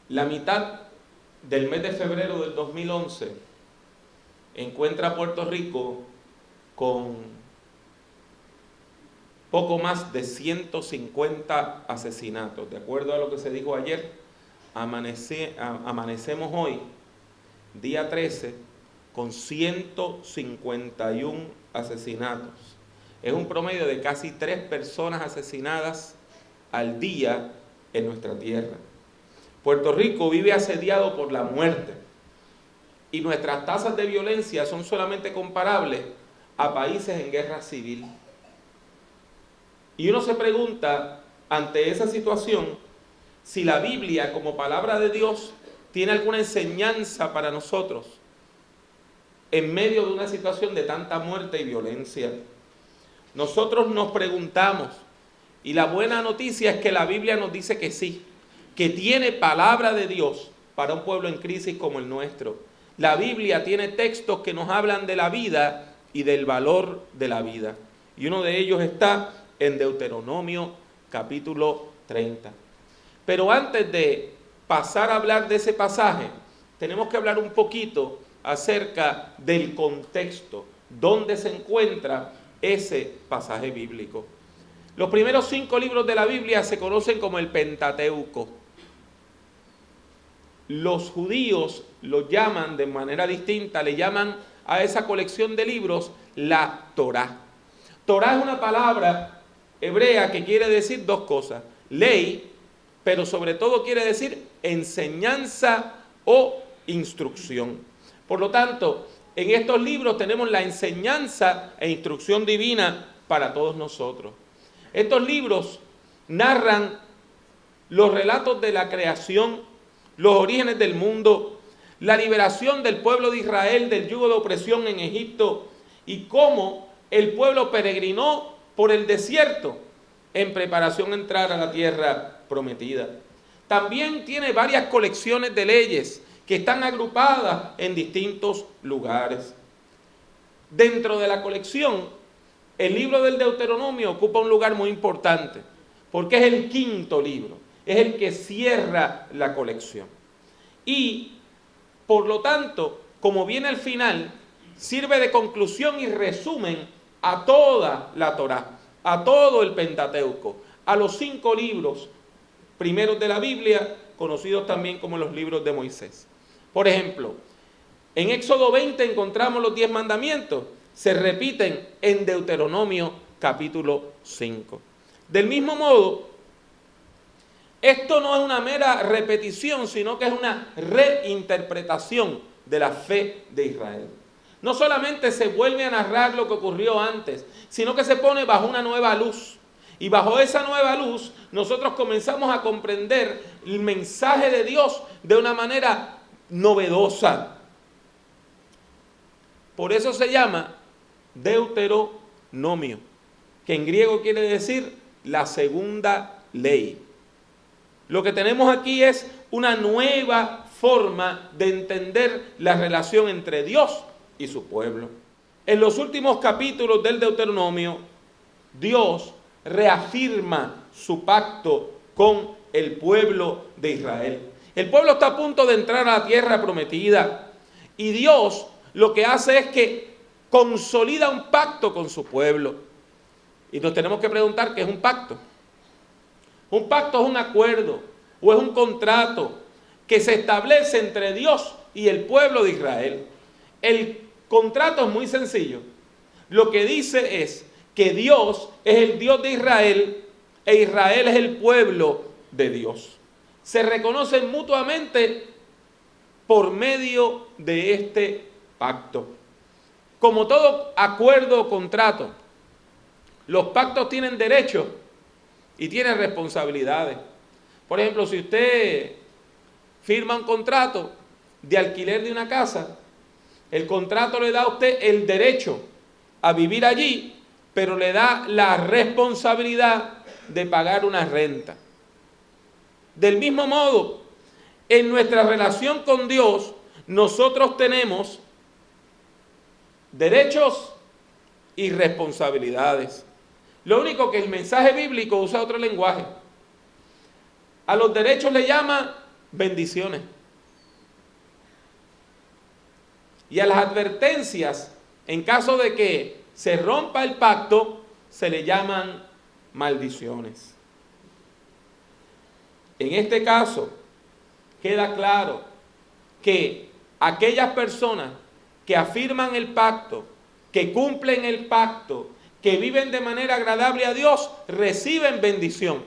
La mitad del mes de febrero del 2011 encuentra a Puerto Rico con poco más de 150 asesinatos. De acuerdo a lo que se dijo ayer, amanecemos hoy, día 13, con 151 asesinatos. Es un promedio de casi 3 personas asesinadas al día en nuestra tierra. Puerto Rico vive asediado por la muerte y nuestras tasas de violencia son solamente comparables a países en guerra civil. Y uno se pregunta, ante esa situación, si la Biblia como palabra de Dios tiene alguna enseñanza para nosotros en medio de una situación de tanta muerte y violencia. Nosotros nos preguntamos, y la buena noticia es que la Biblia nos dice que sí, que tiene palabra de Dios para un pueblo en crisis como el nuestro. La Biblia tiene textos que nos hablan de la vida y del valor de la vida. Y uno de ellos está en Deuteronomio capítulo 30. Pero antes de pasar a hablar de ese pasaje, tenemos que hablar un poquito acerca del contexto, donde se encuentra ese pasaje bíblico. Los primeros 5 libros de la Biblia se conocen como el Pentateuco. Los judíos lo llaman de manera distinta, le llaman a esa colección de libros la Torá. Torá es una palabra hebrea que quiere decir 2 cosas, ley, pero sobre todo quiere decir enseñanza o instrucción. Por lo tanto, en estos libros tenemos la enseñanza e instrucción divina para todos nosotros. Estos libros narran los relatos de la creación, los orígenes del mundo, la liberación del pueblo de Israel del yugo de opresión en Egipto y cómo el pueblo peregrinó por el desierto en preparación a entrar a la tierra prometida. También tiene varias colecciones de leyes que están agrupadas en distintos lugares. Dentro de la colección, el libro del Deuteronomio ocupa un lugar muy importante, porque es el 5.º libro, es el que cierra la colección. Y, por lo tanto, como viene al final, sirve de conclusión y resumen a toda la Torá, a todo el Pentateuco, a los 5 libros primeros de la Biblia, conocidos también como los libros de Moisés. Por ejemplo, en Éxodo 20 encontramos los 10 mandamientos, se repiten en Deuteronomio capítulo 5. Del mismo modo, esto no es una mera repetición, sino que es una reinterpretación de la fe de Israel. No solamente se vuelve a narrar lo que ocurrió antes, sino que se pone bajo una nueva luz. Y bajo esa nueva luz, nosotros comenzamos a comprender el mensaje de Dios de una manera novedosa. Por eso se llama Deuteronomio, que en griego quiere decir la segunda ley. Lo que tenemos aquí es una nueva forma de entender la relación entre Dios y su pueblo. En los últimos capítulos del Deuteronomio, Dios reafirma su pacto con el pueblo de Israel. El pueblo está a punto de entrar a la tierra prometida y Dios lo que hace es que consolida un pacto con su pueblo. Y nos tenemos que preguntar ¿qué es un pacto? Un pacto es un acuerdo o es un contrato que se establece entre Dios y el pueblo de Israel. El contrato es muy sencillo. Lo que dice es que Dios es el Dios de Israel e Israel es el pueblo de Dios. Se reconocen mutuamente por medio de este pacto. Como todo acuerdo o contrato, los pactos tienen derechos y tienen responsabilidades. Por ejemplo, si usted firma un contrato de alquiler de una casa, el contrato le da a usted el derecho a vivir allí, pero le da la responsabilidad de pagar una renta. Del mismo modo, en nuestra relación con Dios, nosotros tenemos derechos y responsabilidades. Lo único que el mensaje bíblico usa otro lenguaje. A los derechos le llama bendiciones. Y a las advertencias, en caso de que se rompa el pacto, se le llaman maldiciones. En este caso, queda claro que aquellas personas que afirman el pacto, que cumplen el pacto, que viven de manera agradable a Dios, reciben bendición.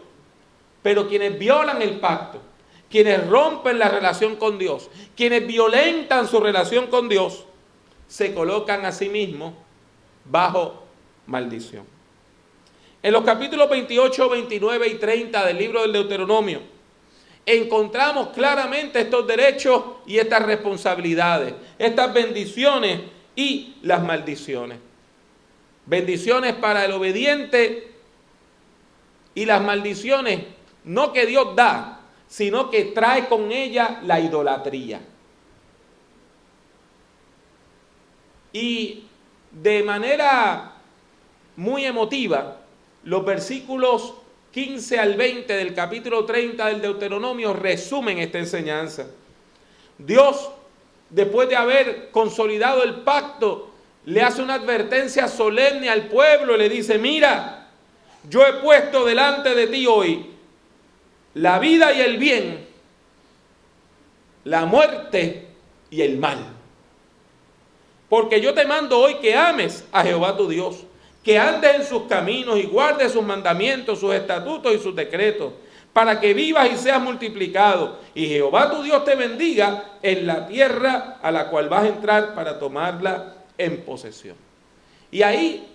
Pero quienes violan el pacto, quienes rompen la relación con Dios, quienes violentan su relación con Dios, se colocan a sí mismos bajo maldición. En los capítulos 28, 29 y 30 del libro del Deuteronomio, encontramos claramente estos derechos y estas responsabilidades, estas bendiciones y las maldiciones. Bendiciones para el obediente y las maldiciones, no que Dios da, sino que trae con ella la idolatría. Y de manera muy emotiva, los versículos 15 al 20 del capítulo 30 del Deuteronomio resumen esta enseñanza. Dios, después de haber consolidado el pacto, le hace una advertencia solemne al pueblo y le dice: mira, yo he puesto delante de ti hoy la vida y el bien, la muerte y el mal. Porque yo te mando hoy que ames a Jehová tu Dios, que andes en sus caminos y guardes sus mandamientos, sus estatutos y sus decretos, para que vivas y seas multiplicado, y Jehová tu Dios te bendiga en la tierra a la cual vas a entrar para tomarla en posesión. Y ahí,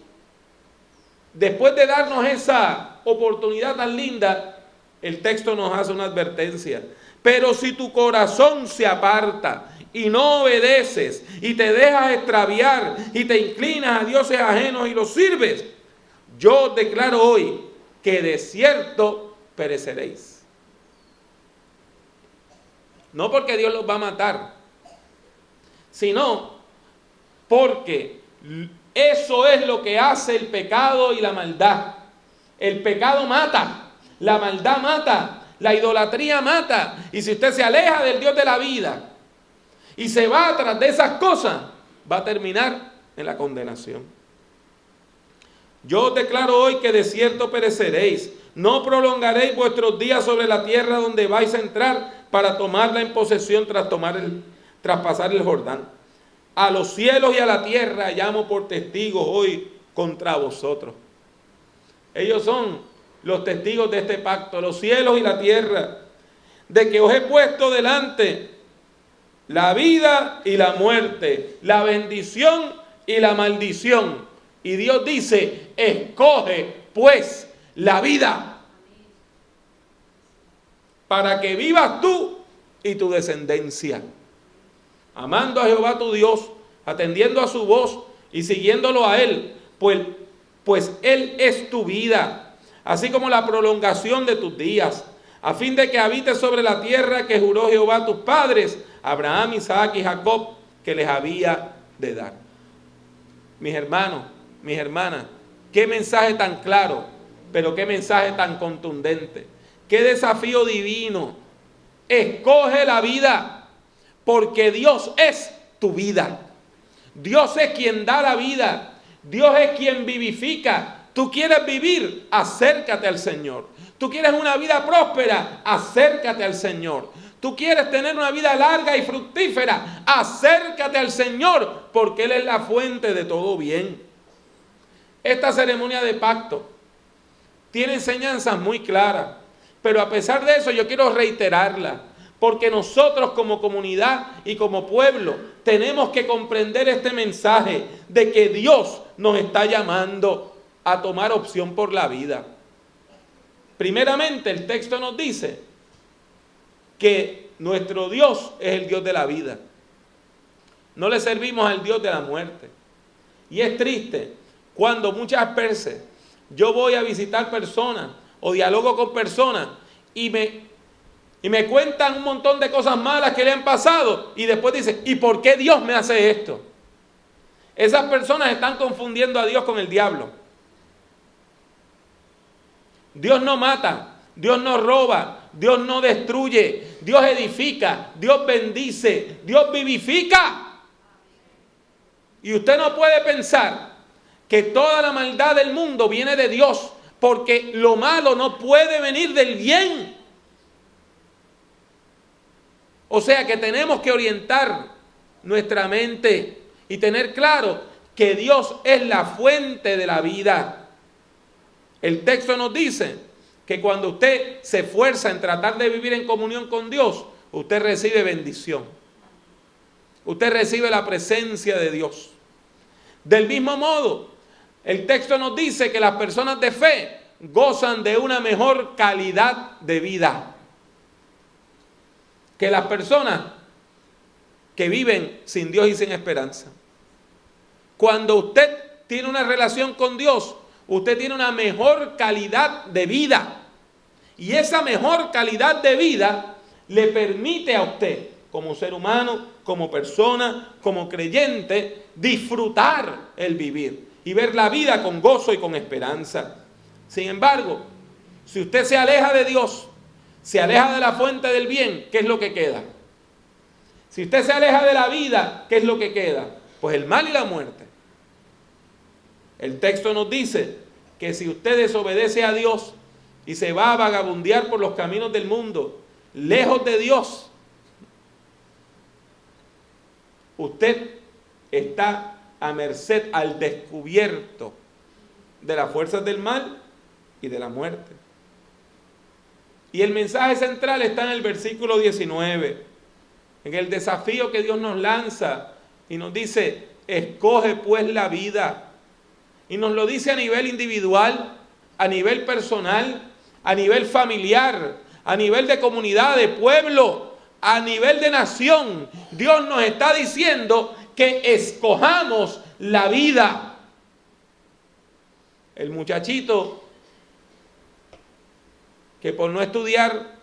después de darnos esa oportunidad tan linda, el texto nos hace una advertencia. Pero si tu corazón se aparta y no obedeces y te dejas extraviar y te inclinas a dioses ajenos y los sirves, yo declaro hoy que de cierto pereceréis. No porque Dios los va a matar, sino porque eso es lo que hace el pecado y la maldad. El pecado mata, la maldad mata, la idolatría mata. Y si usted se aleja del Dios de la vida y se va atrás de esas cosas, va a terminar en la condenación. Yo os declaro hoy que de cierto pereceréis. No prolongaréis vuestros días sobre la tierra donde vais a entrar para tomarla en posesión tras pasar el Jordán. A los cielos y a la tierra llamo por testigos hoy contra vosotros. Ellos son los testigos de este pacto, los cielos y la tierra, de que os he puesto delante la vida y la muerte, la bendición y la maldición. Y Dios dice: escoge pues la vida, para que vivas tú y tu descendencia, amando a Jehová tu Dios, atendiendo a su voz y siguiéndolo a Él, pues Él es tu vida, así como la prolongación de tus días, a fin de que habites sobre la tierra que juró Jehová a tus padres, Abraham, Isaac y Jacob, que les había de dar. Mis hermanos, mis hermanas, qué mensaje tan claro, pero qué mensaje tan contundente, qué desafío divino. Escoge la vida, porque Dios es tu vida. Dios es quien da la vida, Dios es quien vivifica. Tú quieres vivir, acércate al Señor. Tú quieres una vida próspera, acércate al Señor. Tú quieres tener una vida larga y fructífera, acércate al Señor, porque Él es la fuente de todo bien. Esta ceremonia de pacto tiene enseñanzas muy claras, pero a pesar de eso yo quiero reiterarla, porque nosotros como comunidad y como pueblo tenemos que comprender este mensaje de que Dios nos está llamando a tomar opción por la vida. Primeramente, el texto nos dice que nuestro Dios es el Dios de la vida. No le servimos al Dios de la muerte. Y es triste cuando muchas veces yo voy a visitar personas o dialogo con personas y me cuentan un montón de cosas malas que le han pasado y después dicen: ¿y por qué Dios me hace esto? Esas personas están confundiendo a Dios con el diablo. Dios no mata, Dios no roba, Dios no destruye, Dios edifica, Dios bendice, Dios vivifica. Y usted no puede pensar que toda la maldad del mundo viene de Dios, porque lo malo no puede venir del bien. O sea que tenemos que orientar nuestra mente y tener claro que Dios es la fuente de la vida. El texto nos dice que cuando usted se esfuerza en tratar de vivir en comunión con Dios, usted recibe bendición. Usted recibe la presencia de Dios. Del mismo modo, el texto nos dice que las personas de fe gozan de una mejor calidad de vida que las personas que viven sin Dios y sin esperanza. Cuando usted tiene una relación con Dios, usted tiene una mejor calidad de vida. Y esa mejor calidad de vida le permite a usted, como ser humano, como persona, como creyente, disfrutar el vivir y ver la vida con gozo y con esperanza. Sin embargo, si usted se aleja de Dios, se aleja de la fuente del bien, ¿qué es lo que queda? Si usted se aleja de la vida, ¿qué es lo que queda? Pues el mal y la muerte. El texto nos dice que si usted desobedece a Dios y se va a vagabundear por los caminos del mundo, lejos de Dios, usted está a merced, al descubierto de las fuerzas del mal y de la muerte. Y el mensaje central está en el versículo 19, en el desafío que Dios nos lanza y nos dice, escoge pues la vida. Y nos lo dice a nivel individual, a nivel personal, a nivel familiar, a nivel de comunidad, de pueblo, a nivel de nación. Dios nos está diciendo que escojamos la vida. El muchachito que por no estudiar,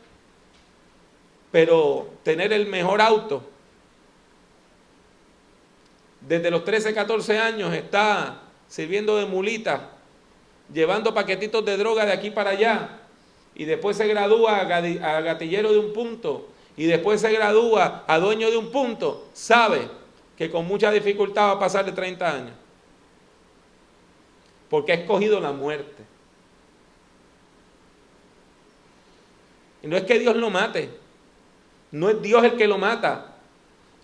pero tener el mejor auto, desde los 13, 14 años está sirviendo de mulita, llevando paquetitos de droga de aquí para allá, y después se gradúa a gatillero de un punto, y después se gradúa a dueño de un punto, sabe que con mucha dificultad va a pasar de 30 años, porque ha escogido la muerte. Y no es que Dios lo mate, no es Dios el que lo mata,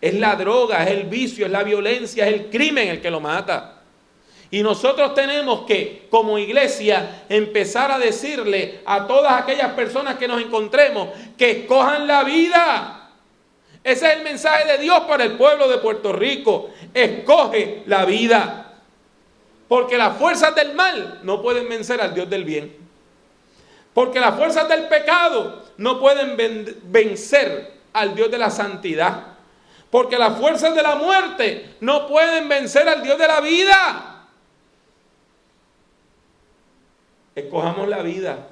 es la droga, es el vicio, es la violencia, es el crimen el que lo mata. Y nosotros tenemos que, como iglesia, empezar a decirle a todas aquellas personas que nos encontremos que escojan la vida. Ese es el mensaje de Dios para el pueblo de Puerto Rico. Escoge la vida. Porque las fuerzas del mal no pueden vencer al Dios del bien. Porque las fuerzas del pecado no pueden vencer al Dios de la santidad. Porque las fuerzas de la muerte no pueden vencer al Dios de la vida. Escojamos la vida.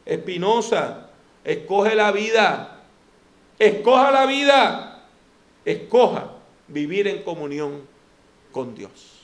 Espinosa, escoge la vida. Escoja la vida. Escoja vivir en comunión con Dios.